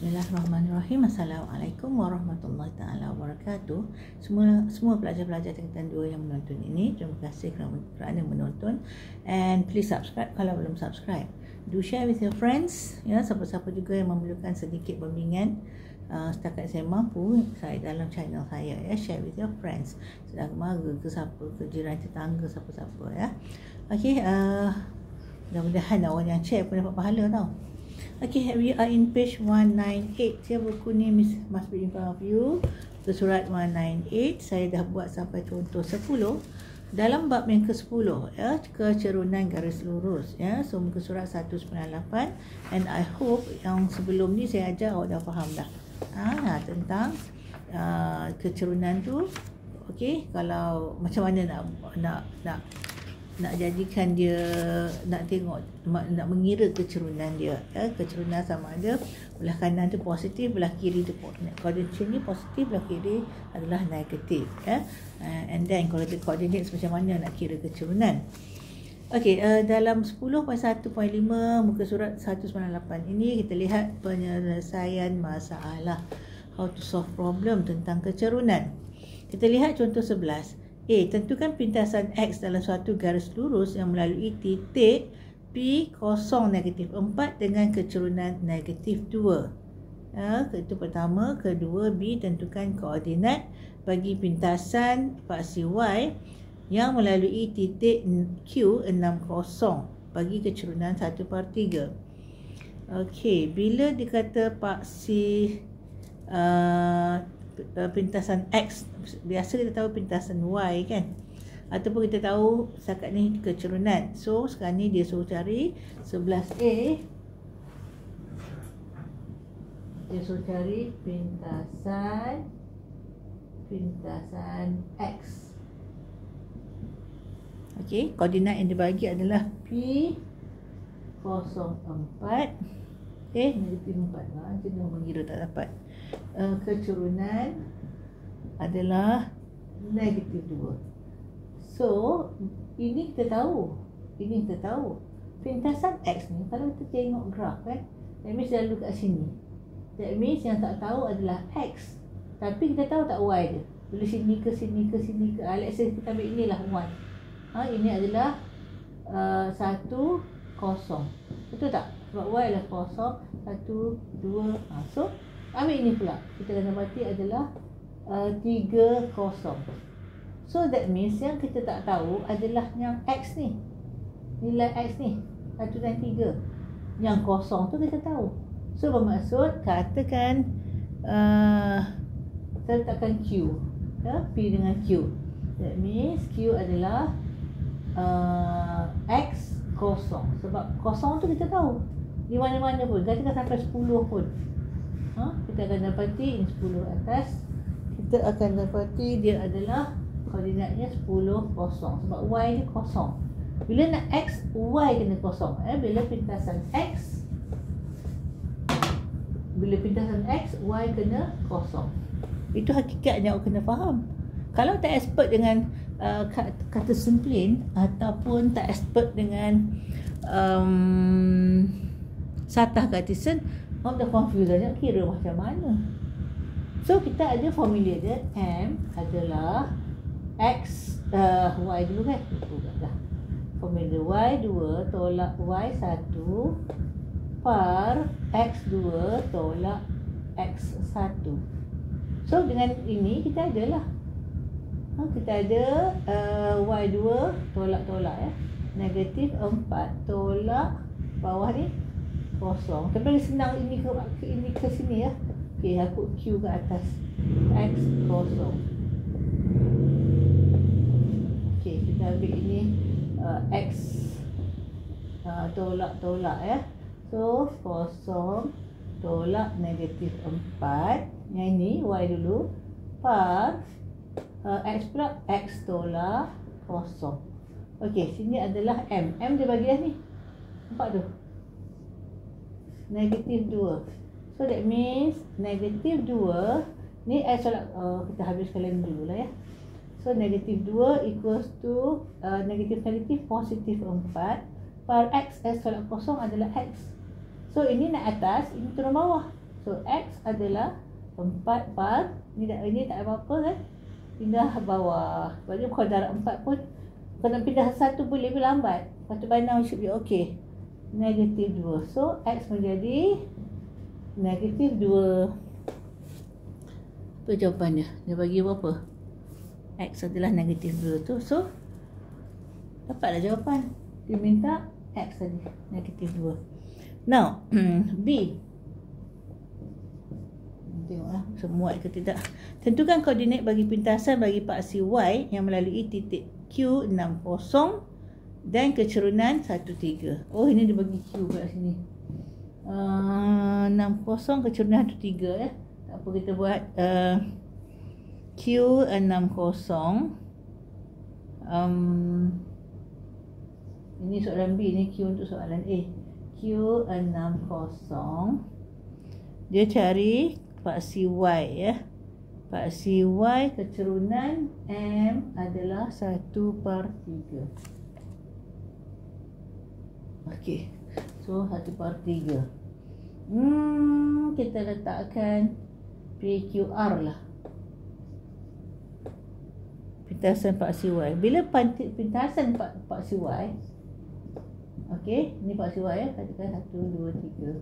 Bismillahirrahmanirrahim. Assalamualaikum warahmatullahi taala wabarakatuh. Semua pelajar-pelajar tingkatan 2 yang menonton ini, terima kasih kerana menonton, and please subscribe kalau belum subscribe. Do share with your friends, ya, siapa-siapa juga yang memerlukan sedikit bimbingan setakat saya mampu saya dalam channel saya, ya. Share with your friends, saudara mara ke siapa, ke jiran tetangga, siapa-siapa, ya. Okey, mudah-mudahan awak yang share pun dapat pahala tau. Okay, we are in page 198. Ya, buku ni must be in front of you. Ke surat 198. Saya dah buat sampai contoh 10. Dalam bab yang ke-10, ya, kecerunan garis lurus, ya. So muka surat 198, and I hope yang sebelum ni saya ajar awak dah faham dah. Tentang kecerunan tu. Okey, kalau macam mana nak jadikan dia, nak tengok, nak mengira kecerunan dia, ya. Kecerunan sama ada belah kanan tu positif, belah kiri tu koordinat ni positif, belah kiri adalah negatif, ya. And then coordinate macam mana nak kira kecerunan. Okey, dalam 10.1.5 muka surat 198 ini kita lihat penyelesaian masalah, how to solve problem tentang kecerunan. Kita lihat contoh 11. Tentukan pintasan X dalam suatu garis lurus yang melalui titik P0 negatif 4 dengan kecerunan negatif 2. Itu pertama. Kedua, B, tentukan koordinat bagi pintasan faksi Y yang melalui titik Q60 bagi kecerunan 1/3. Okey, bila dikata paksi pintasan X, biasa kita tahu pintasan Y, kan, ataupun kita tahu setakat ni kecerunan. So sekarang ni dia suruh cari 11A, dia suruh cari pintasan X. Okey, koordinat yang dibagi adalah P04. Negatif 4 lah, kena mengira tak dapat. Kecerunan adalah negatif 2. So ini kita tahu, pintasan X ni kalau kita tengok graf, kan, that means dia lalu kat sini. That means yang tak tahu adalah X, tapi kita tahu tak Y dia. Bila sini ke sini ke sini ke, let's say kita ambil inilah 1. Ini adalah 1, 0. Betul tak? Sebab Y adalah 0, 1, 2. So ambil ini pula, kita akan dapati adalah 3, 0. So that means yang kita tak tahu adalah yang X ni, nilai X ni 1 dan 3. Yang 0 tu kita tahu. So bermaksud, katakan saya letakkan Q, ya, P dengan Q. That means Q adalah X 0. Sebab 0 tu kita tahu di mana-mana pun, katakan sampai 10 pun, kita akan dapati ini 10 atas, kita akan dapati dia adalah koordinatnya 10, 0. Sebab Y ni 0. Bila nak X, Y kena 0. Bila pintasan X, Y kena 0. Itu hakikatnya awak kena faham. Kalau tak expert dengan kata simplin, ataupun tak expert dengan Satah Cartesian, awak dah confused nak kira macam mana. So kita ada formula dia, M adalah X, Y dulu, kan, dah. Formula Y2 tolak Y1 par X2 tolak X1. So dengan ini kita adalah kita ada Y2 tolak-tolak, ya, negatif 4 tolak bawah ni 0. Tapi senang ini ke sini, ya. Okey, aku Q ke atas, X 0. Okey, kita ambil ini X tolak-tolak, ya. So 0 tolak negatif 4. Yang ini Y dulu par X pula, X tolak 0. Okey, sini adalah M. M dia bagi dah ni. Nampak tu? Negatif 2. So that means negatif 2 ni tolak, kita habiskan lagi dulu lah, ya. So negatif 2 equals to negatif positif 4 par X. X tolak 0 adalah X. So ini naik atas, ini turun bawah. So X adalah 4 par, ni tak apa-apa kan, pindah bawah. Sebab dia kalau darab 4 pun, kalau nak pindah 1 boleh lambat. Lepas tu by now should be okay. Negatif 2. So X menjadi negatif 2. Apa jawapan dia? Dia bagi berapa? X adalah negatif 2 tu. So dapatlah jawapan. Dia minta X tadi negatif 2. Now B, tengoklah semua ke tidak. Tentukan koordinat bagi pintasan bagi paksi Y yang melalui titik Q60 dan kecurunan 13. Oh, ini dia bagi Q kat sini. 60 kecurunan 13 ya. Tak apa, kita buat Q60. Ini soalan B, ni Q untuk soalan A. Q60. Dia cari paksi Y ya. Paksi Y kecurunan M adalah 1/3. Okey. So 1/3. Kita letakkan PQR lah. Pintasan paksi Y. Bila pintasan paksi Y, okey, ni paksi Y ya. Katakan 1, 2, 3.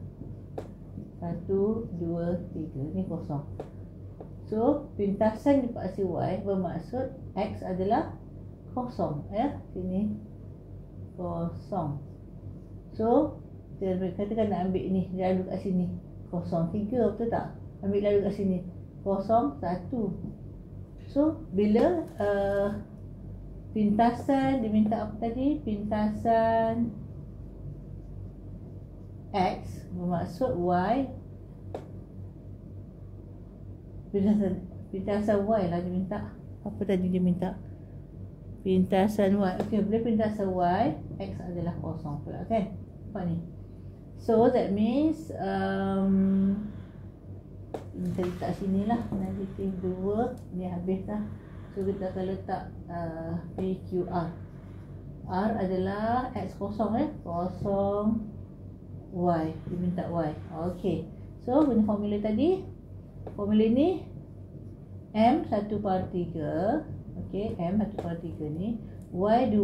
1, 2, 3. Ni kosong. So pintasan di paksi Y bermaksud X adalah kosong ya. Sini kosong. So dia katakan nak ambil ni, lalu kat sini kosong 3, betul tak? Ambil lalu kat sini kosong 1. So bila pintasan diminta apa tadi? Pintasan X bermaksud Y. Pintasan Y lah dia minta. Apa tadi dia minta? Pintasan Y. Okey, bila pintasan Y, X adalah kosong pula kan? Apa ni? So that means kita letak sini lah, negatif 2. Ni habis dah. So kita akan letak PQR. R adalah X kosong kosong Y. Dia minta Y. Okey. So guna formula tadi. Formula ni M 1/3. Okey, M 1/3 ni Y2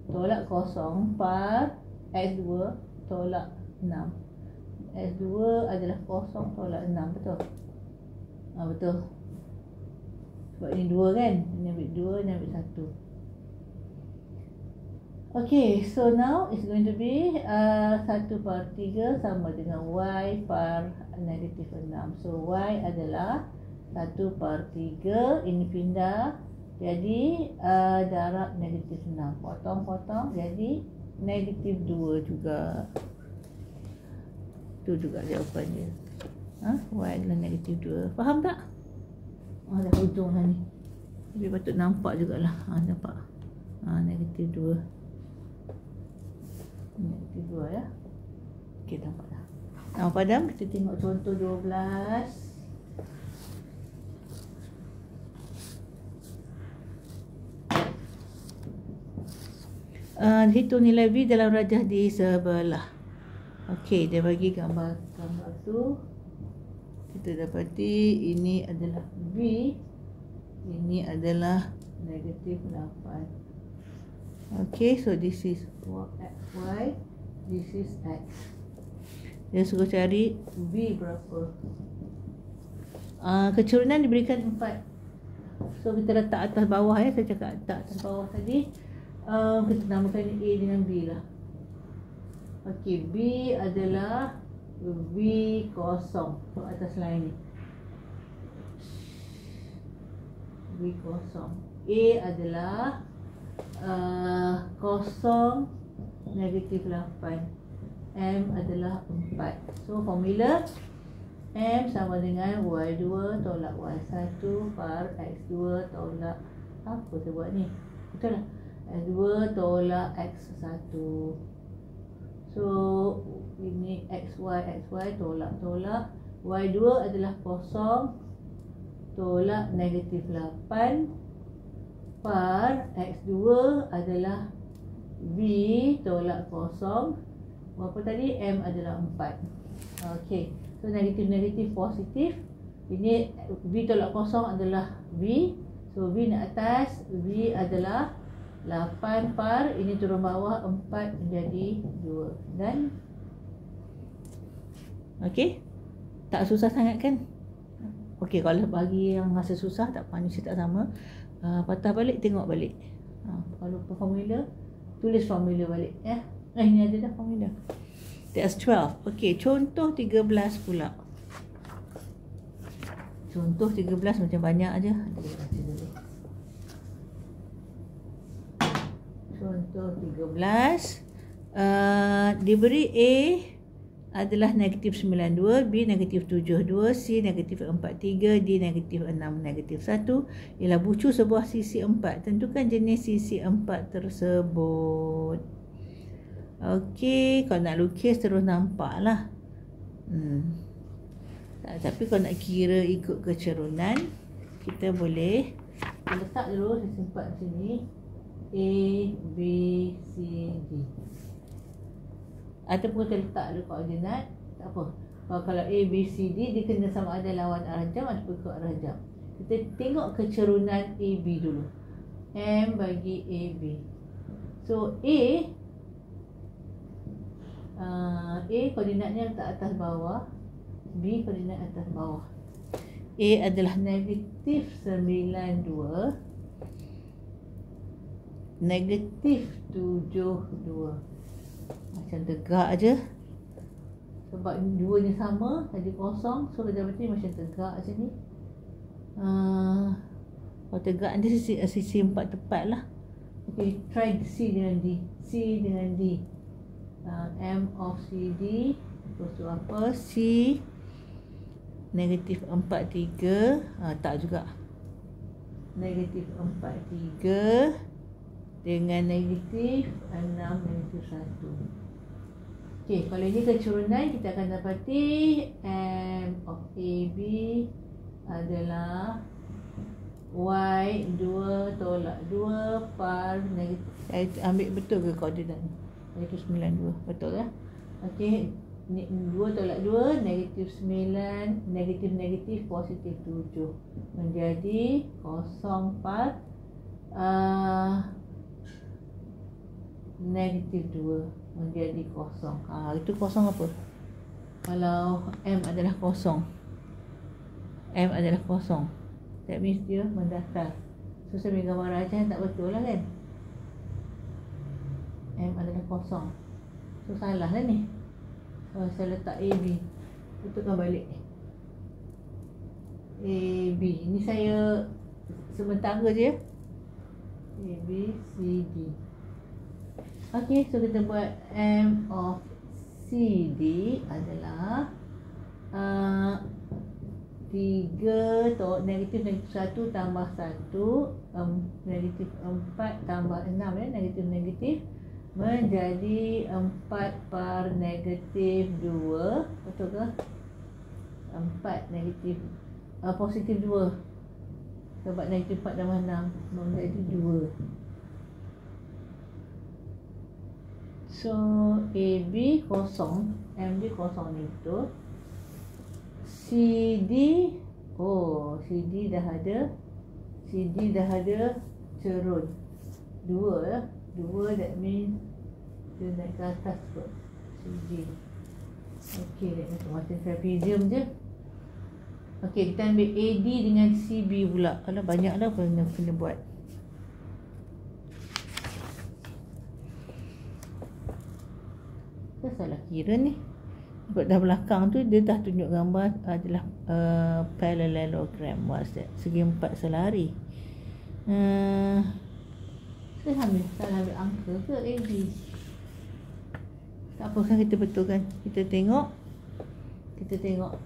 tolak kosong par X2 tolak 6. X2 adalah kosong tolak 6, betul? Betul. Sebab ini 2 kan? Ini ambil 2, ini ambil 1. Okay, so now it's going to be 1/3 sama dengan Y par negatif 6. So Y adalah 1/3. Ini pindah jadi darab negatif 6. Potong-potong jadi negatif 2 juga. Itu juga jawapannya. Y adalah negatif 2. Faham tak? Dah hujung dah ni. Tapi patut nampak jugalah. Nampak. Negatif 2. Negatif 2 ya. Okey, nampak dah. Nampak padam? Kita tengok contoh 12. Hitung nilai V dalam rajah di sebelah. Okey, dia bagi gambar tu. Kita dapati ini adalah V. Ini adalah negatif 8. Okay, so this is Y. This is X. Dia suruh cari V berapa. Kecurunan diberikan 4. So kita letak atas bawah ya. Saya cakap letak atas bawah tadi. Kita namakan A dengan B lah. Okay, B adalah V kosong. So atas line ni V kosong. A adalah kosong negatif 8. M adalah 4. So formula M sama dengan Y2 tolak Y1 par X2 tolak apa saya buat ni? Betul lah. X2 tolak X1. So ini XY tolak Y2 adalah kosong tolak negatif 8 par X2 adalah V tolak kosong. Berapa tadi? M adalah 4. Okey. So negatif positif. Ini V tolak kosong adalah V. So V naik atas, V adalah 8 par, ini turun bawah 4 menjadi 2. Dan okey. Tak susah sangat kan? Okey, kalau bagi yang rasa susah tak apa, ni saya tak sama. Patah balik, tengok balik. Kalau formula, tulis formula balik ya. Ini ada dah formula. That's 12. Okey, contoh 13 pula. Contoh 13 macam banyak aja. Contoh 13. Diberi A adalah negatif 92, B negatif 72, C negatif 43, D negatif 6, negatif 1. Ialah bucu sebuah sisi 4. Tentukan jenis sisi 4 tersebut. Okey, kalau nak lukis terus nampak lah. Tapi kalau nak kira ikut kecerunan, kita boleh letak dulu, saya simpan sini A, B, C, D. Ataupun kita letak dulu koordinat, tak apa. Kalau A, B, C, D, dia kena sama ada lawan arah jam ataupun ikut arah jam. Kita tengok kecerunan A, B dulu. M bagi A, B. So A koordinatnya letak atas bawah, B koordinat atas bawah. A adalah negatif 92, negatif 72. Macam tegak aje. Sebab duanya sama, jadi kosong. So geometri macam tegak macam ni. Kalau tegak nanti sisi 4 tepat lah. Okay, try C dengan D. C dengan D. M of CD equals to apa? C negatif 43. Tak juga. Negatif 43 dengan negatif 6, negatif 1. Okey, kalau ini kecerunan, kita akan dapati M of AB adalah Y 2 tolak 2 par negatif. Saya ambil betul ke koordinat ni? Negatif 92. Betul lah. Okey, 2 tolak 2, negatif 9, negatif positif 7. Menjadi 0 par negatif 2 menjadi kosong. Itu kosong apa? Kalau M adalah kosong, M adalah kosong, that means dia mendatar. So saya ambil gambar rajah tak betul lah kan? M adalah kosong. So salah lah ni. Saya letak AB, betulkan balik AB. Ini saya sementara je A, B, C, D. Okey, so kita buat M of CD adalah 3 negatif 1 tambah 1, negatif 4 tambah 6 ya, negatif menjadi 4 par negatif 2. Betul ke? 4 negatif positif 2. Sebab negatif 4 tambah 6 menjadi 2. So AB kosong, MD kosong ni betul. CD, CD dah ada, CD dah ada cerun 2 ya. 2, that means dia naik ke atas kot CD. Okey, that means macam trapezium je. Okey, kita ambil AD dengan CB pula. Kalau banyak lah kena buat. Salah kira ni. Sebab dah belakang tu dia dah tunjuk gambar adalah parallelogram. What's that? Segi 4 selari. Salah ambil angka ke AB? Tak apa kan, kita betulkan. Kita tengok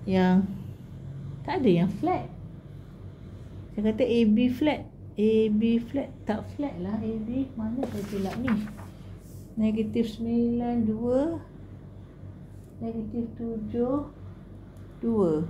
yang tak ada yang flat. Saya kata AB flat. AB flat. Tak flat lah AB. Mana saya silap ni? Negatif 9, 2. Negatif 7, 2.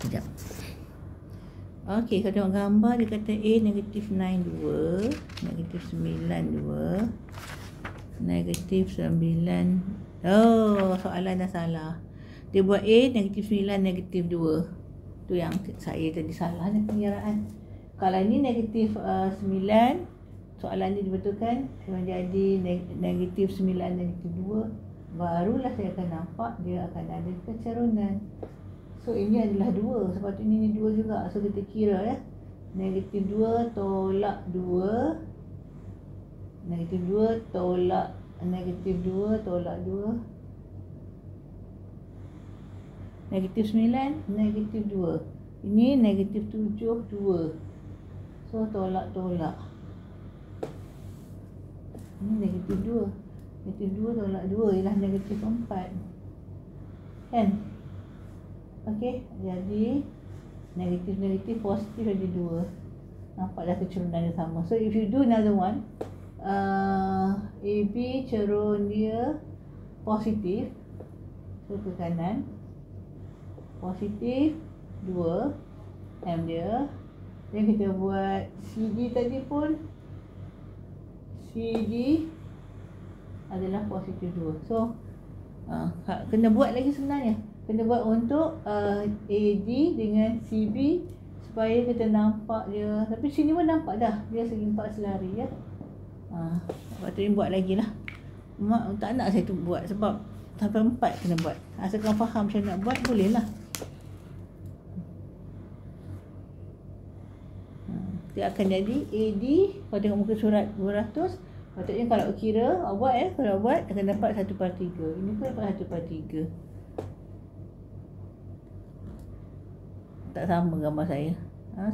Sekejap. Okey, kalau tengok gambar dia kata A negatif 9 2, negatif 9 2, negatif 9. Oh, soalan dah salah. Dia buat A negatif 9 negatif 2. Tu yang saya tadi salah ni pengiraan. Kalau ni negatif 9, soalan ni dibetulkan menjadi negatif 9 negatif 2, barulah saya akan nampak dia akan ada kecerunan. So ini adalah 2, sepatutnya ini 2 juga. So kita kira ya, negatif 2 tolak 2, negatif 2 tolak negatif 2 tolak 2, negatif 9 negatif 2, ini negatif 7 2. So tolak-tolak, ini negatif 2, negatif 2 tolak 2 ialah negatif 4 kan. Okey, jadi negatif positif jadi 2. Nampak dah kecerunan dia sama. So if you do another one, AB cerun dia positif, so ke kanan, positif 2 M dia. Dan kita buat CD tadi pun, CD adalah positif 2. So kena buat lagi sebenarnya, kena buat untuk AD dengan CB supaya kita nampak dia. Tapi sini pun nampak dah dia segi 4 selari ya. Patutnya buat lagi lah. Mak tak nak saya tu buat sebab sampai 4 kena buat. Asalkan faham macam nak buat, boleh lah. Dia akan jadi AD, kalau tengok muka surat 200, patutnya kalau kira awak kalau buat akan dapat 1/3. Ini pun dapat 1/3. Tak sama gambar saya.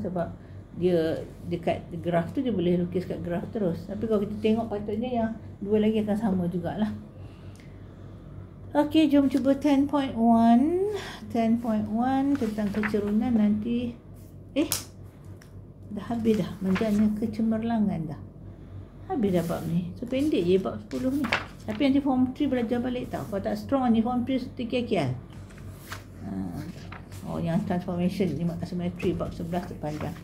Sebab dia dekat graf tu dia boleh lukis kat graf terus. Tapi kalau kita tengok patutnya yang dua lagi akan sama jugalah. Okey, jom cuba 10.1. 10.1 tentang kecerunan nanti. Dah habis dah. Menjana kecemerlangan dah. Habis dah bab ni. So pendek je bab 10 ni. Tapi nanti form 3 belajar balik tau. Kalau tak strong ni form 3 sekian-kian. Yang transformation ni simetri bab 11 terpanjang.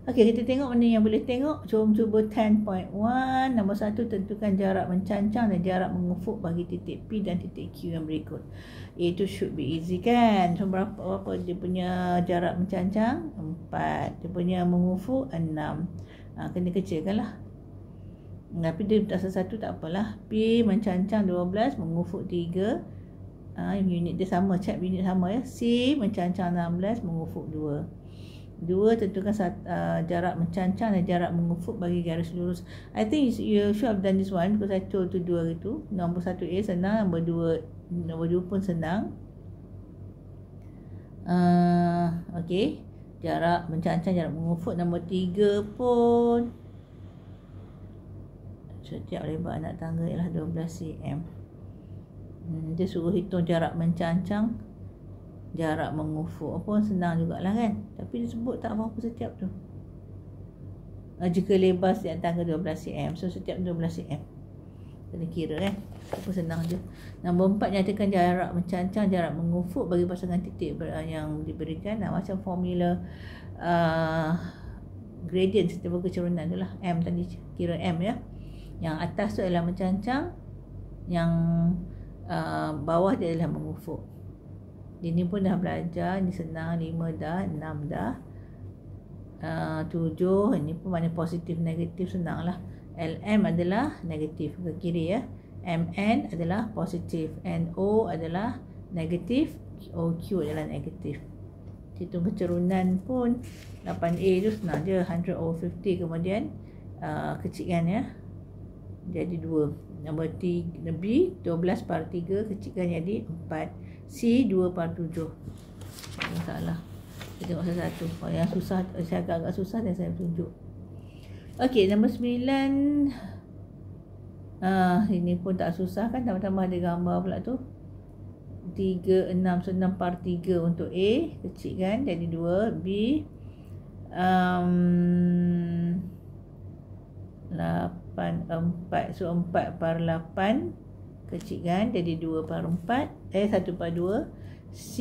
Okey, kita tengok benda yang boleh tengok. Jom cuba 10.1. Nombor 1, tentukan jarak mencancang dan jarak mengufuk bagi titik P dan titik Q yang berikut. Itu should be easy kan. So berapa dia punya jarak mencancang? 4. Dia punya mengufuk 6. Kena kecilkan lah. Tapi dia tak satu tak apalah. P mencancang 12, mengufuk 3. Unit dia sama, check unit sama ya. C mencancang 16, mengufuk 2. 2, tentukan jarak mencancang dan jarak mengufuk bagi garis lurus. I think you should have done this one because I told to do itu. Nombor 1A senang, nombor 2 pun senang. Okey, jarak mencancang, jarak mengufuk. Nombor 3 pun setiap lebar anak tangga ialah 12 cm. Dia suruh hitung jarak mencancang, jarak mengufuk pun senang jugalah kan. Tapi dia sebut tak apa-apa setiap tu. Jika lebar setiap tangga 12 cm, so setiap 12 cm kena kira kan. Apa senang je. Nombor 4, nyatakan jarak mencancang, jarak mengufuk bagi pasangan titik yang diberikan. Macam formula gradient sistem kecerunan tu lah. M tadi kira M ya. Yang atas tu adalah mencancang, yang bawah dia adalah mengufuk. Ini pun dah belajar. Ini senang. 5 dah, 6 dah, 7. Ini pun mana positif negatif, senang lah. LM adalah negatif ke kiri ya. MN adalah positif. NO adalah negatif. OQ adalah negatif. Hitung kecerunan pun 8A tu senang je. 100 over 50. Kemudian kecilkan ya, jadi 2. Nombor 3 B 12/3 kecilkan jadi 4. C 2/7. Masalah. Kita tengok satu-satu. Kalau yang susah, saya agak susah dan saya tunjuk. Okey, nombor 9. Ini pun tak susah kan, tambah-tambah ada gambar pula tu. 3, 6, so 6/3 untuk A, kecilkan jadi 2. B 8/4, so 4/8 kecilkan jadi 2/4, 1/2. C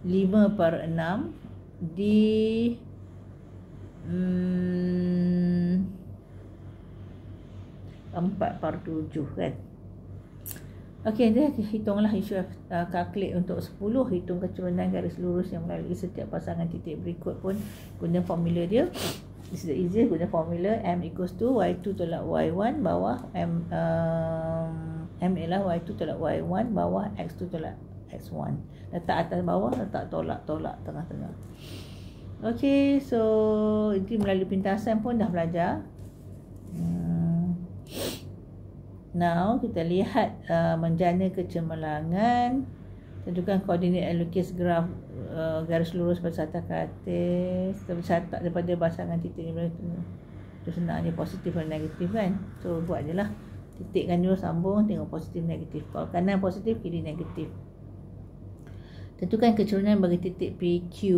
5/6, D 4/7 kan. Okey, dia hitunglah isu calculate untuk 10, hitung keturunan garis lurus yang melalui setiap pasangan titik berikut pun guna formula dia. This is the easiest, guna formula M equals to Y2 tolak Y1 bawah M ialah Y2 tolak Y1 bawah X2 tolak X1. Letak atas bawah, letak tolak tengah-tengah. Okey, so ini melalui pintasan pun dah belajar. Now kita lihat menjana kecemerlangan. Tentukan koordinat lukis graf garis lurus bersatah ke atas, tercatat daripada pasangan titik ni. Itu senang je, positif dan negatif kan. So buat je lah, titikkan dulu, sambung, tengok positif negatif. Kalau kanan positif, kiri negatif. Tentukan keturunan bagi titik PQ.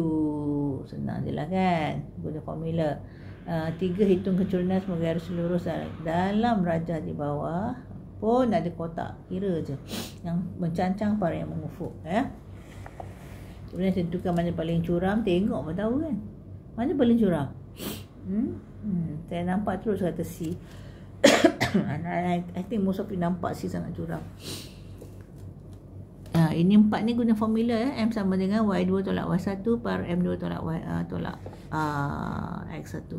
Senang je lah kan, guna formula. 3. Hitung keturunan semua garis lurus dalam rajah di bawah pun ada kotak, kira je yang mencancang pada yang mengufuk ya. Kemudian tentukan mana paling curam, tengok pun tahu kan mana paling curam. Saya nampak terus kata C. I think most of you nampak C sangat curam. Ini 4 ni guna formula ya. M sama dengan Y2 tolak Y1 per M2 tolak X1.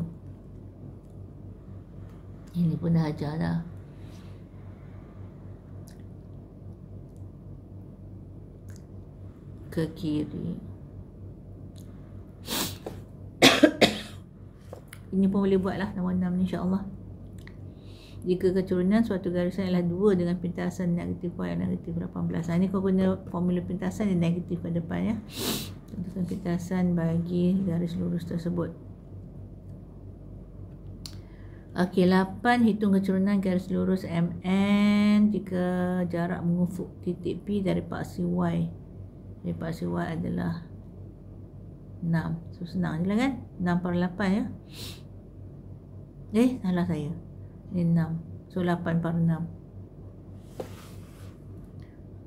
Ini pun dah ajar dah. Ke kiri. Ini pun boleh buat lah nombor 6 ni, insyaAllah. Jika keturunan suatu garisan ialah 2 dengan pintasan negatif Y dan negatif 18. Ini kau guna formula pintasan yang negatif ke depan ya. Tentukan pintasan bagi garis lurus tersebut. Okey, 8. Hitung keturunan garis lurus MN jika jarak mengufuk titik P dari paksi Y. Dari paksi Y adalah 6. So senang je lah kan, 6/8 ya. Salah saya, ini 6. So 8/6.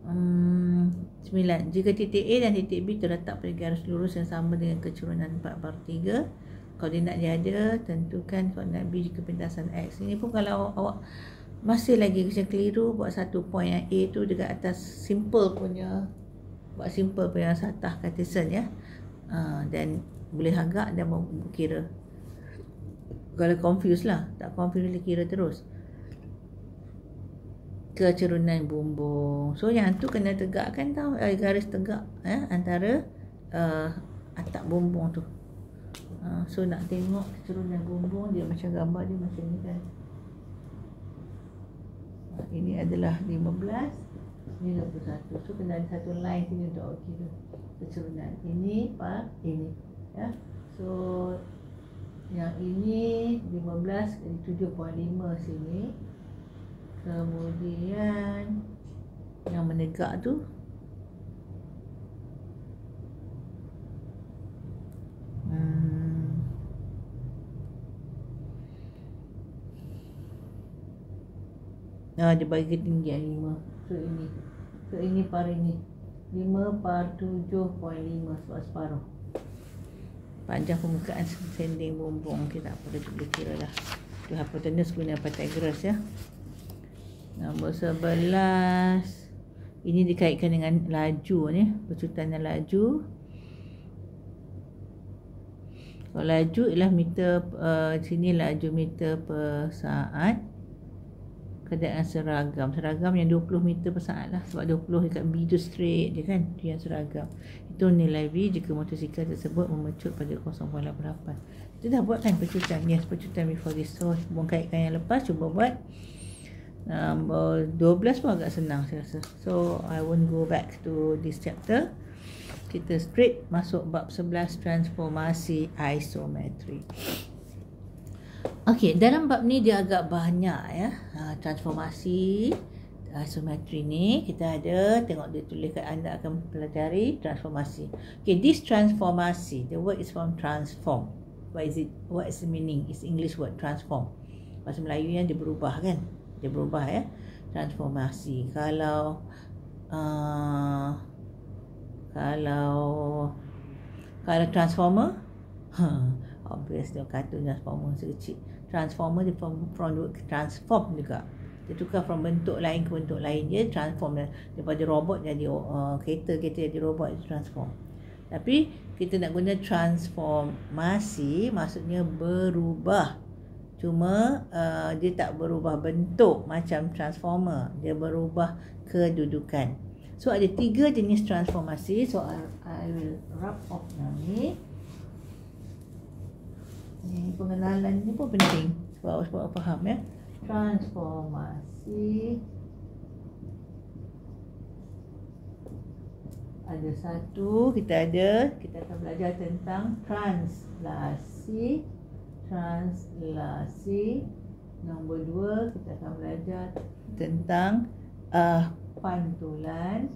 9. Jika titik A dan titik B terletak pada garis lurus yang sama dengan keturunan 4/3, koordinat dia ada, tentukan koordinat B jika pintasan X. Ini pun kalau awak masih lagi macam keliru, buat satu point yang A tu dekat atas simple punya, buat simple punya satah Cartesian ya. Dan boleh agak dan kira. Kalau confuse lah, tak confuse boleh kira terus. Keturunan bumbung. So yang tu kena tegakkan tau, garis tegak antara atap bumbung tu. So nak tengok keturunan bumbung dia macam gambar dia macam ni kan. Ini adalah 15, ini 21. So kena ada satu line sini untuk kira keturunan. Ini part ini ya. So yang ini 15 jadi 7.5 sini. Kemudian yang menegak tu dia bagi ketinggian 5. So ini par ini 5/7.5 sebab separuh. Panjang permukaan sending bumbung kita tak perlu kira dah. Tu hypotenuse guna Pythagoras ya. Nombor 11. Ini dikaitkan dengan laju ni, percutanan laju. Kalau laju ialah meter, sini laju meter per saat. Keadaan seragam yang 20 meter per saat lah, sebab 20 dekat B tu straight je kan, tu yang seragam. Itu nilai V jika motosikal tersebut memecut pada 0.88. Kita dah buat kan percutan, yes, percutan before this. So hubung kaitkan yang lepas, cuba buat. Nombor 12 pun agak senang saya rasa. So I won't go back to this chapter. Kita straight masuk bab 11, transformasi isometri. Okey, dalam bab ni dia agak banyak ya. Transformasi isometri ni kita ada, tengok dia tulis kat, anda akan pelajari transformasi. Okay, this transformasi, the word is from transform. What is it? What is the meaning? It's English word transform. Bahasa Melayu yang dia berubah kan? Dia berubah ya. transformasi. Kalau transformer, obvious dia kartun transformer sekecil. Transformer dia from transform juga. Dia tukar from bentuk lain ke bentuk lain. Dia transform daripada robot jadi kereta jadi robot, itu transform. Tapi kita nak guna transformasi, maksudnya berubah. Cuma dia tak berubah bentuk macam transformer. Dia berubah kedudukan. So ada 3 jenis transformasi. So I will rub off now ni. Ni pengenalan ni pun penting supaya faham ya. Transformasi. Ada satu, kita akan belajar tentang translasi. Nombor 2, kita akan belajar tentang pantulan.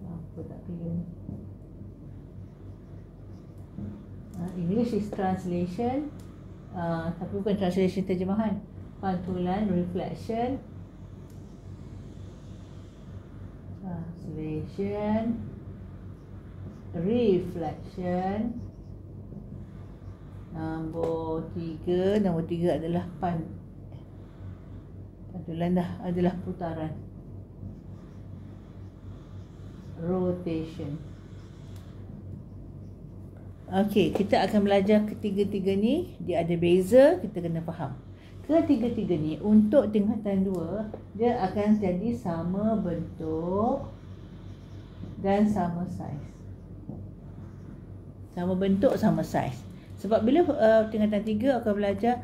Apa tak pilih ni? English is translation, tapi bukan translation terjemahan. Pantulan, reflection. Reflection. Nombor 3 adalah pantulan adalah putaran. Rotation. Okey, kita akan belajar ketiga-tiga ni. Dia ada beza, kita kena faham. Ketiga-tiga ni untuk tingkatan 2, dia akan jadi sama bentuk dan sama saiz. Sama bentuk, sama saiz. Sebab bila tingkatan 3 akan belajar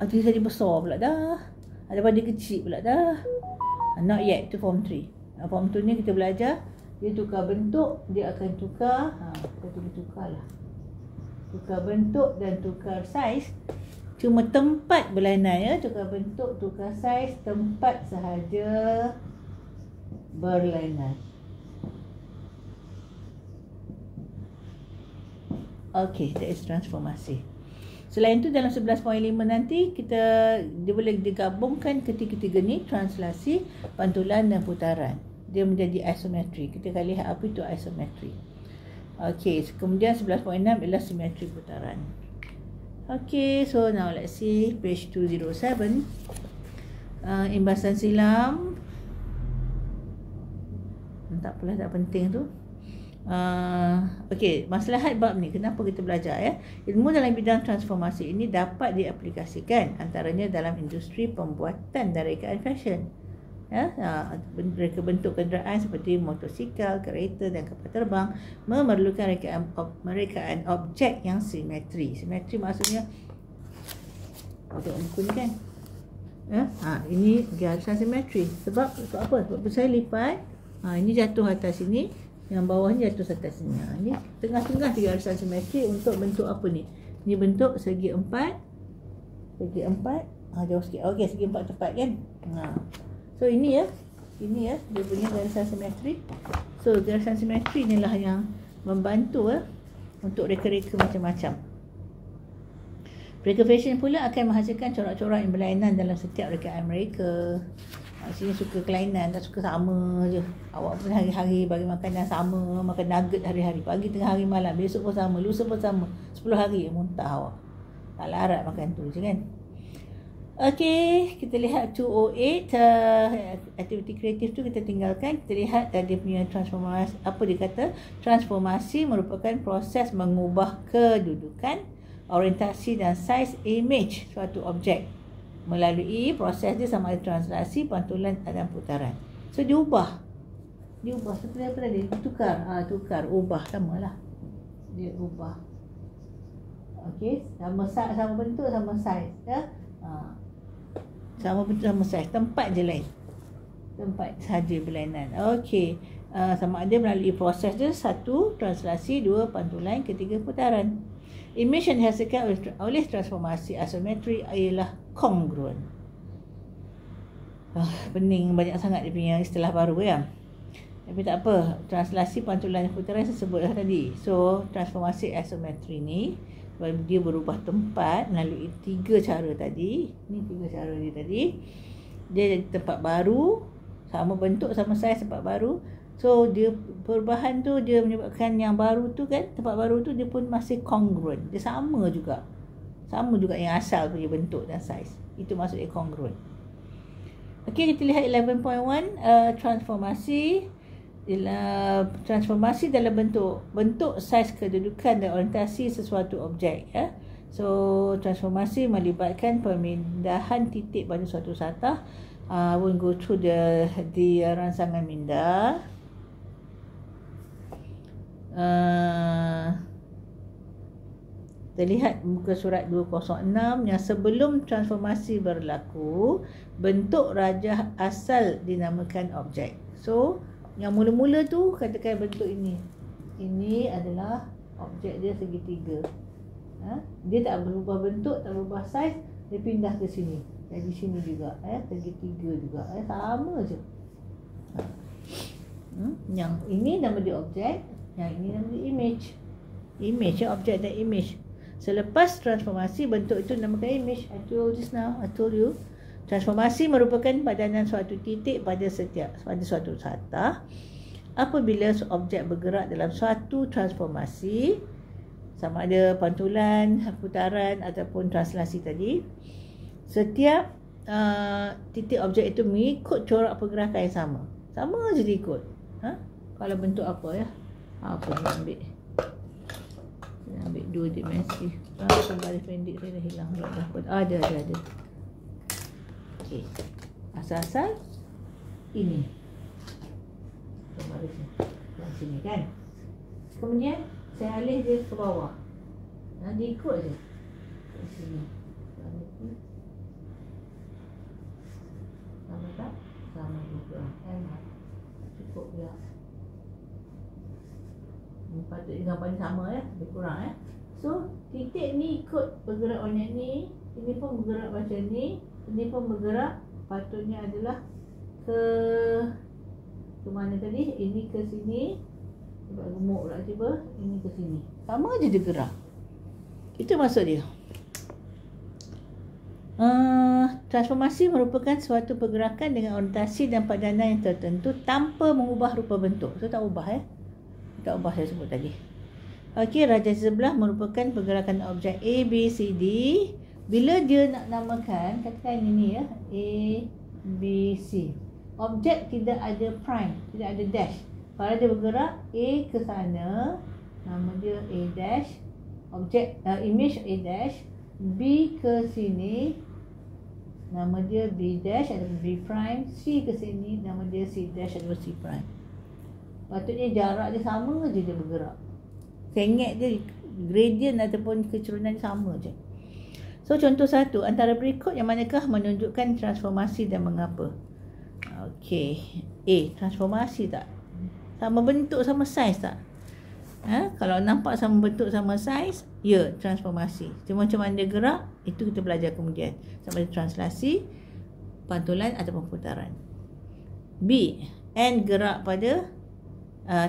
dia jadi besar pula dah, daripada kecil pula dah. Not yet, itu form 3. Form 2 ni kita belajar dia tukar bentuk, dia akan tukar kita tukarlah. Tukar bentuk dan tukar saiz. Cuma tempat berlainan ya, tukar bentuk, tukar saiz, tempat sahaja berlainan. Okey, that is transformasi. Selain tu dalam 11.5 nanti dia boleh digabungkan ketiga-tiga ni, translasi, pantulan dan putaran. Dia menjadi isometri. Kita akan lihat apa itu isometri. Okey, kemudian 11.6 ialah simetri putaran. Okay, so now let's see page 207. Imbasan silam. Tak apalah, tak penting tu. Okey, maslahat bab ni, kenapa kita belajar ya? Ilmu dalam bidang transformasi ini dapat diaplikasikan antaranya dalam industri pembuatan dan rekaan fashion. Ya, bentuk kenderaan seperti motosikal, kereta dan kapal terbang memerlukan rekaan objek yang simetri. Simetri maksudnya untuk buku ni kan. Ya, ini garisan simetri. Sebab apa? Sebab saya lipat, ini jatuh atas sini, yang bawah ni jatuh atas sini. Ini tengah-tengah tiga garisan simetri untuk bentuk apa ni? Ini bentuk segi 4. Segi 4. Jauh sikit. Okey, segi 4 tepat kan? So ini ya dia punya garisan simetri. So garisan simetri inilah yang membantu untuk reka-reka macam-macam. Reka fashion pula akan menghasilkan corak-corak yang berlainan dalam setiap rekaan mereka. Sini suka kelainan, tak suka sama je. Awak pun hari-hari bagi makanan sama, makan nugget hari-hari, pagi, tengah hari, malam, besok pun sama, lusa pun sama, 10 hari muntah awak. Tak larat makan tu je kan. Okey, kita lihat 208, aktiviti kreatif tu kita tinggalkan. Kita lihat tadi punya transformasi. Apa dia kata? Transformasi merupakan proses mengubah kedudukan, orientasi dan saiz image suatu objek melalui proses dia sama ada translasi, pantulan dan putaran. So diubah seperti apa tadi? Tukar, ubah, samalah. Dia ubah. Okey, sama bentuk, sama saiz ya. Sama bentuk, sama saiz, tempat je lain. Tempat sahaja berlainan. Okey, sama ada melalui proses dia, 1 translasi, 2 pantulan, 3 putaran. Image yang dihasilkan oleh transformasi asimetri ialah kongruent. Pening banyak sangat dia punya istilah baru ya. Tapi tak apa, translasi pantulan putaran saya sebut dah tadi. So, transformasi isometri ni, dia berubah tempat melalui 3 cara tadi. Ni 3 cara dia tadi. Dia jadi tempat baru, sama bentuk, sama saiz tempat baru. So, dia perubahan tu, dia menyebabkan yang baru tu kan, tempat baru tu dia pun masih congruent. Dia sama juga. Sama juga yang asal punya bentuk dan saiz. Itu maksudnya congruent. Okey, kita lihat 11.1, transformasi. Transformasi dalam bentuk saiz, kedudukan dan orientasi sesuatu objek, ya. So, transformasi melibatkan pemindahan titik pada suatu satah. I won't go through the rangsangan minda. Kita lihat muka surat 206 yang sebelum transformasi berlaku, bentuk rajah asal dinamakan objek. So, yang mula-mula tu katakan bentuk ini. Ini adalah objek dia segitiga. Dia tak berubah bentuk, tak berubah saiz, dia pindah ke sini. Jadi sini juga, segitiga juga. Sama je. Yang ini nama dia objek, yang ini nama dia image. Image, objek dan image. Selepas transformasi, bentuk itu dinamakan image. I told you. Transformasi merupakan padanan suatu titik pada suatu satah. Apabila objek bergerak dalam suatu transformasi, sama ada pantulan, putaran ataupun translasi tadi, setiap titik objek itu mengikut corak pergerakan yang sama. Sama je dia ikut. Kalau bentuk apa, ya? Apa nak ambil? Saya ambil 2 dimensi. Kalau garis pendek saya dah hilang. Ada. Okey. Asal-asal ini. Barisnya. Yang sini kan. Kemudian saya alih dia ke bawah. Dia ikut je. Ke sini. Sama tak? Sama juga. Cukup dia. Patut gambar ni sama, ya. Lebih kurang, ya. So, titik ni ikut bergerak warna ni. Ini pun bergerak macam ni. Ini pun bergerak. Patutnya adalah ke mana tadi? Ini ke sini. Sebab gemuk pula tiba. Ini ke sini. Sama je dia gerak. Itu maksud dia. Transformasi merupakan suatu pergerakan dengan orientasi dan padanan yang tertentu tanpa mengubah rupa bentuk. So, tak ubah, ya. Tak ubah saya sebut tadi. Okey, rajah sebelah merupakan pergerakan objek A, B, C, D. Bila dia nak namakan, katakan ini, ya, A, B, C. Objek tidak ada prime, tidak ada dash. Kalau dia bergerak A ke sana, nama dia A dash. Objek image A dash. B ke sini, nama dia B dash atau B prime. C ke sini, nama dia C dash atau C prime. Patutnya jarak dia sama je dia bergerak. Sengit dia, gradient ataupun kecerunan sama je. So, contoh 1, antara berikut yang manakah menunjukkan transformasi dan mengapa? Okey. A, transformasi tak? Sama bentuk, sama saiz tak? Kalau nampak sama bentuk, sama saiz, ya, transformasi. Cuma macam mana dia gerak, itu kita belajar kemudian. Sama ada translasi, pantulan ataupun putaran. B, N gerak pada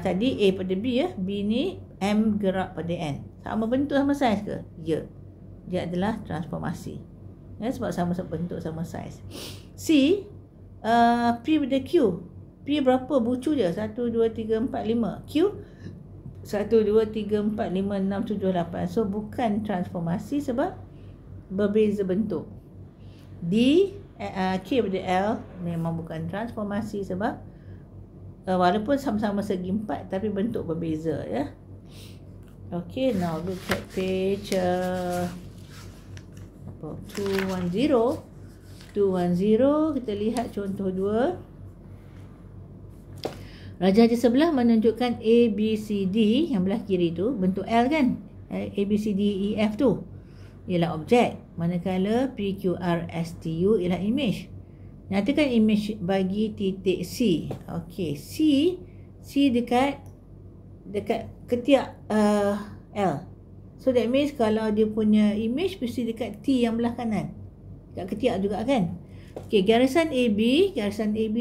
tadi A pada B, ya. B ni M gerak pada N. Sama bentuk, sama saiz ke? Ya. Dia adalah transformasi. Ya, sebab sama bentuk, sama saiz. C, P pada Q. P berapa bucu dia? 1, 2, 3, 4, 5. Q 1, 2, 3, 4, 5, 6, 7, 8. So, bukan transformasi sebab berbeza bentuk. D, K pada L memang bukan transformasi sebab walaupun sama-sama segi 4 tapi bentuk berbeza, ya. Okay, now look at page 210. 210, kita lihat contoh 2. Rajah di sebelah menunjukkan A, B, C, D. Yang belah kiri tu bentuk L kan. A, B, C, D, E, F tu ialah objek. Manakala P, Q, R, S, T, U ialah image. Nyatakan image bagi titik C. Okey, C dekat ketiak L. So that means kalau dia punya image mesti dekat T yang belah kanan. Dekat ketiak juga kan. Okey, garisan AB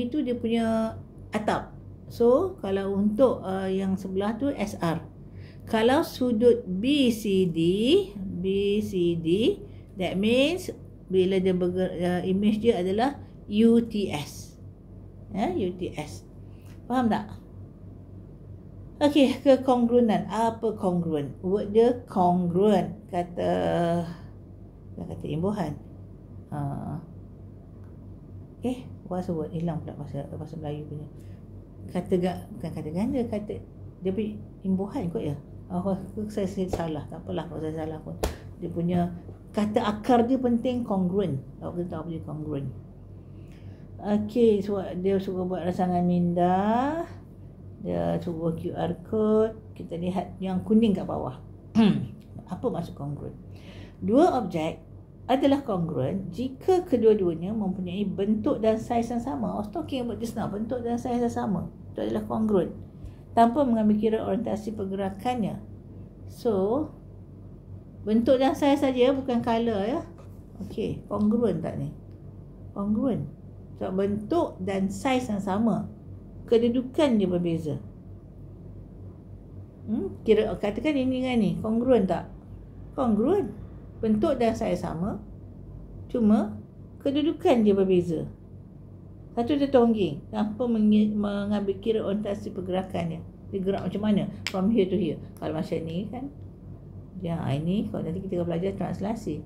tu dia punya atap. So kalau untuk yang sebelah tu SR. Kalau sudut BCD, that means bila dia image dia adalah UTS. UTS. Faham tak? Okey, kekongruenan. Apa kongruen? Word dia congruent. Kata imbuhan. What's the word? Hilang pula bahasa Melayu punya. Bukan kata ganda, kata dia punya imbuhan kot ya. Saya salah. Tak apalah kalau saya salah pun. Dia punya kata akar dia penting congruent. Kalau kita tahu apa dia congruent. Okey, so dia suruh buat rasangan minda. Dia suruh QR code. Kita lihat yang kuning kat bawah. Apa maksud congruent? Dua objek adalah congruent jika kedua-duanya mempunyai bentuk dan saiz yang sama. I was talking about just now. Bentuk dan saiz yang sama. Itu adalah congruent. Tanpa mengambil kira orientasi pergerakannya. So, bentuk dan saiz saja, bukan color ya. Okey, congruent tak ni? Congruent. So, bentuk dan saiz yang sama. Kedudukan dia berbeza. Katakan ini dengan ni, congruent tak? Congruent. Bentuk dan saiz sama. Cuma kedudukan dia berbeza. Satu dia tongging tanpa mengambil kira orientasi pergerakannya. Dia gerak macam mana? From here to here. Kalau macam ni kan. Ini kalau nanti kita belajar translasi.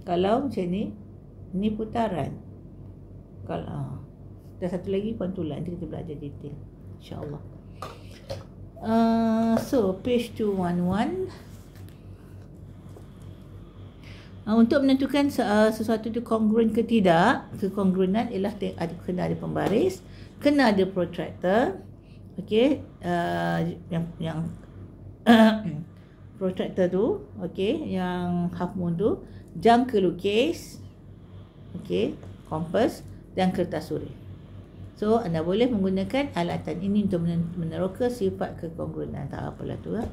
Kalau macam ni, ni putaran. Kalau dan satu lagi pantulan. Nanti kita belajar detail. InsyaAllah. So page 211. Untuk menentukan sesuatu itu kongruent ke tidak, kekongruenan ialah kena ada pembaris, kena ada protractor. Okey, yang protractor tu, okey, yang half moon tu, jangka lukis, okey, kompas dan kertas surai. So anda boleh menggunakan alatan ini untuk meneroka sifat kekongruenan. Tak apalah tu lah.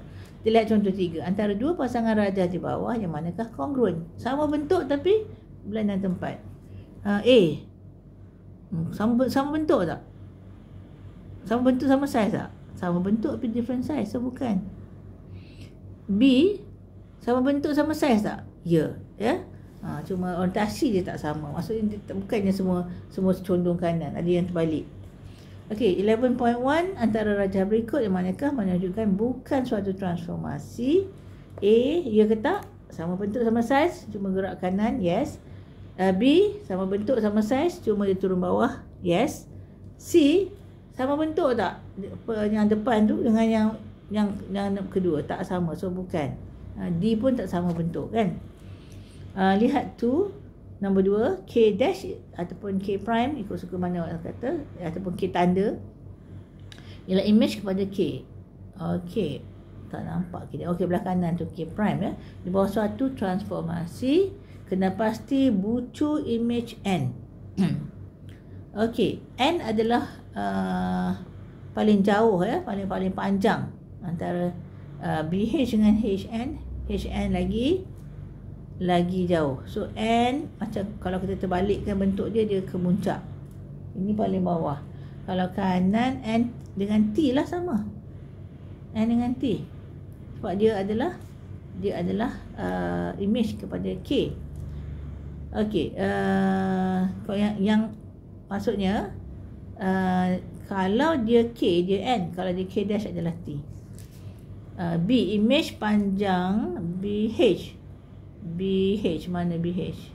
Kita lihat contoh 3. Antara dua pasangan rajah di bawah, yang manakah kongruen? Sama bentuk tapi berlainan tempat. A. Sama bentuk tak? Sama bentuk, sama saiz tak? Sama bentuk tapi different size. So bukan. B. Sama bentuk, sama saiz tak? Ya. Cuma orientasi dia tak sama. Maksudnya bukannya semua condong kanan. Ada yang terbalik. Okey, 11.1 antara rajah berikut yang manakah menunjukkan bukan suatu transformasi. A, ya ke tak? Sama bentuk, sama saiz, cuma gerak kanan, yes. B, sama bentuk, sama saiz, cuma dia turun bawah, yes. C, sama bentuk tak? Yang depan tu dengan yang kedua, tak sama, so bukan. D pun tak sama bentuk kan. Lihat tu. Nombor 2, K dash ataupun K prime, ikut suka mana orang kata, ataupun K tanda, ialah image kepada K. Okey, tak nampak kita. Okey, belah kanan tu K prime ya. Di bawah suatu transformasi, kena pasti bucu image N. Okey, N adalah paling jauh ya, paling panjang antara BH dengan HN. HN lagi jauh. So N macam kalau kita terbalikkan bentuk dia ke muncak. Ini paling bawah. Kalau kanan, N dengan T lah sama. N dengan T. Sebab dia adalah image kepada K. Okey, kalau yang maksudnya kalau dia K, dia N. Kalau dia K dash adalah T. B, image panjang BH. BH, mana BH?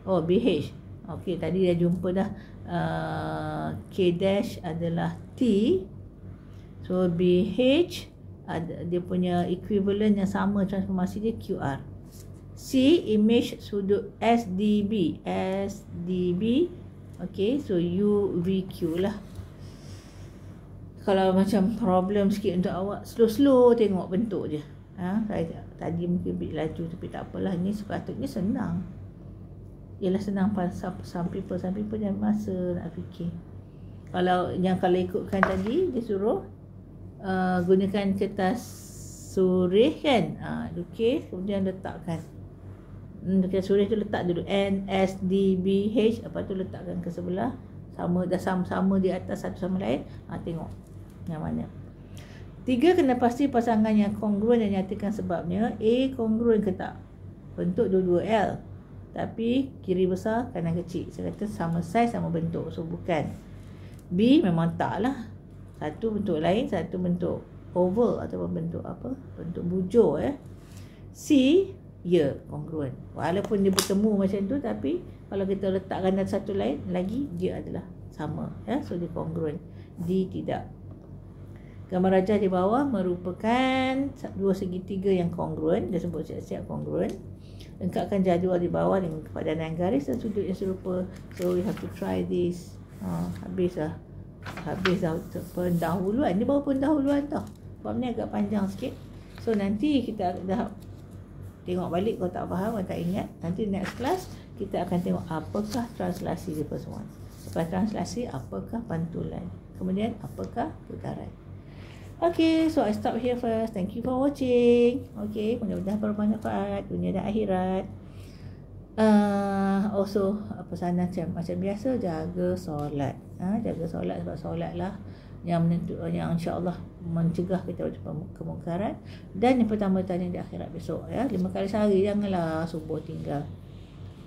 Oh, BH. Okey, tadi dah jumpa dah. K dash adalah T. So BH dia punya equivalent yang sama, transformasi dia QR. C, image sudut SDB. Okey, so UVQ lah. Kalau macam problem sikit untuk awak, slow-slow tengok bentuk je. Saya tadi mungkin bit laju, tapi tak apalah. Ini sepatutnya senang. Ialah senang some people jangan masa nak fikir. Kalau ikutkan tadi, dia suruh gunakan kertas surih kan. Lukis, kemudian letakkan. Kertas surih tu letak dulu N, S, D, B, H. Lepas tu letakkan ke sebelah. Sama di atas satu sama lain. Tengok. Yang mana? 3, kena pasti pasangan yang kongruen dan nyatakan sebabnya. A, kongruen ke tak? Bentuk dua-dua L, tapi kiri besar, kanan kecil. Saya kata sama saiz, sama bentuk. So bukan. B, memang tak lah. Satu bentuk lain, satu bentuk oval ataupun bentuk apa? Bentuk bujur. C, ya, kongruen. Walaupun dia bertemu macam tu, tapi kalau kita letakkan dalam satu lain lagi, dia adalah sama. So dia kongruen. D, tidak. Gambar rajah di bawah merupakan dua segitiga yang kongruen. Dia sebut siap-siap kongruen. Lengkapkan jadual di bawah dengan kepadanan garis dan sudut yang serupa. So we have to try this. Habis dah pendahuluan. Ni baru pendahuluan tau. Bab ni agak panjang sikit. So nanti kita dah tengok balik. Kalau tak faham, kalau tak ingat, nanti next class kita akan tengok apakah translasi di first one. Lepas translasi, apakah pantulan. Kemudian apakah putaran. Okay, so I stop here first. Thank you for watching. Okay, mudah-mudahan bermanfaat dunia dan akhirat. Also, pesanan macam biasa, jaga solat. Jaga solat, sebab solat lah yang yang insya-Allah mencegah kita dari kemungkaran. Dan yang pertama tanya di akhirat besok, 5 kali sehari, janganlah subuh tinggal.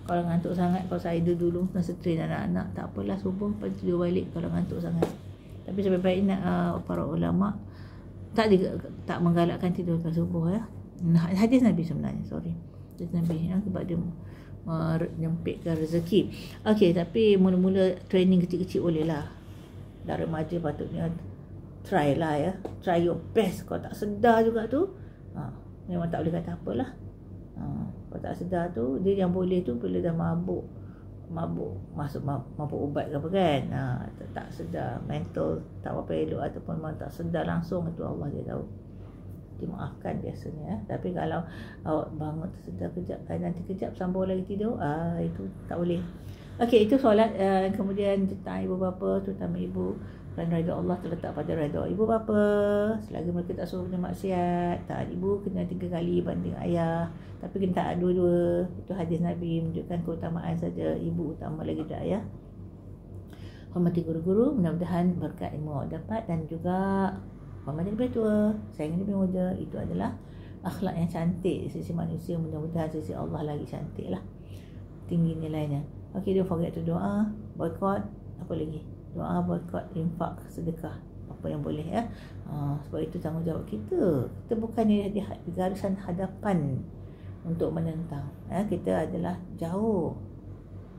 Kalau ngantuk sangat, kalau saya dulu masa train anak-anak, tak apalah subuh lepas tidur balik kalau ngantuk sangat. Tapi sebaik-baik para ulama tak menggalakkan tidur lepas subuh. Hadis Nabi sebenarnya, hadis Nabi sebab dia menyempitkan rezeki. Okey, tapi mula-mula training kecil-kecil boleh lah. Dah remaja patutnya try lah try your best. Kalau tak sedar juga tu, memang tak boleh kata apalah. Kalau tak sedar tu, dia yang boleh tu bila dah mabuk masuk mabuk ubat ke apa kan. Tak sedar, mental tak apa elok ataupun memang tak sedar langsung, itu Allah dia tahu. Dimaafkan biasanya. Tapi kalau awak bangun tersedar kejap, nanti kejap sambung lagi tidur, itu tak boleh. Okey, itu solat. Kemudian tentang ibu bapa, terutama ibu, kerana redha Allah terletak pada redha ibu bapa. Selagi mereka tak suruh punya maksiat, taat ibu kena 3 kali banding ayah, tapi kena taat dua-dua. Itu hadis Nabi menunjukkan keutamaan saja ibu utama lagi daripada ayah. Hormati guru-guru, mudah-mudahan berkat ilmu awak dapat, dan juga hormati lebih tua, sayangi lebih muda. Itu adalah akhlak yang cantik di sisi manusia. Mudah-mudahan sisi Allah lagi cantik lah, tinggi nilainya. Okay, don't forget to doa, boycott, apa lagi? Doa, boycott, infak, sedekah, apa yang boleh sebab itu tanggungjawab kita. Kita bukannya di garisan hadapan untuk menentang. Kita adalah jauh.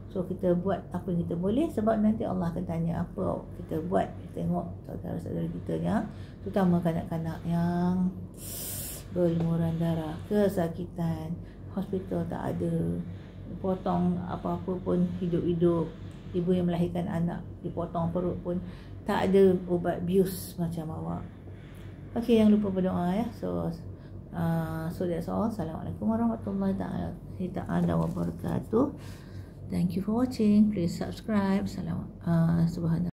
So kita buat apa yang kita boleh, sebab nanti Allah akan tanya apa kita buat. Kita tengok saudara-saudara kita yang, terutama kanak-kanak yang berlumuran darah, kesakitan, hospital tak ada, potong apa-apa pun hidup-hidup. Ibu yang melahirkan anak dipotong perut pun tak ada ubat bius macam awak. Okey, jangan lupa berdoa So that's all. Assalamualaikum warahmatullahi taala wabarakatuh. Thank you for watching. Please subscribe. Subhanallah.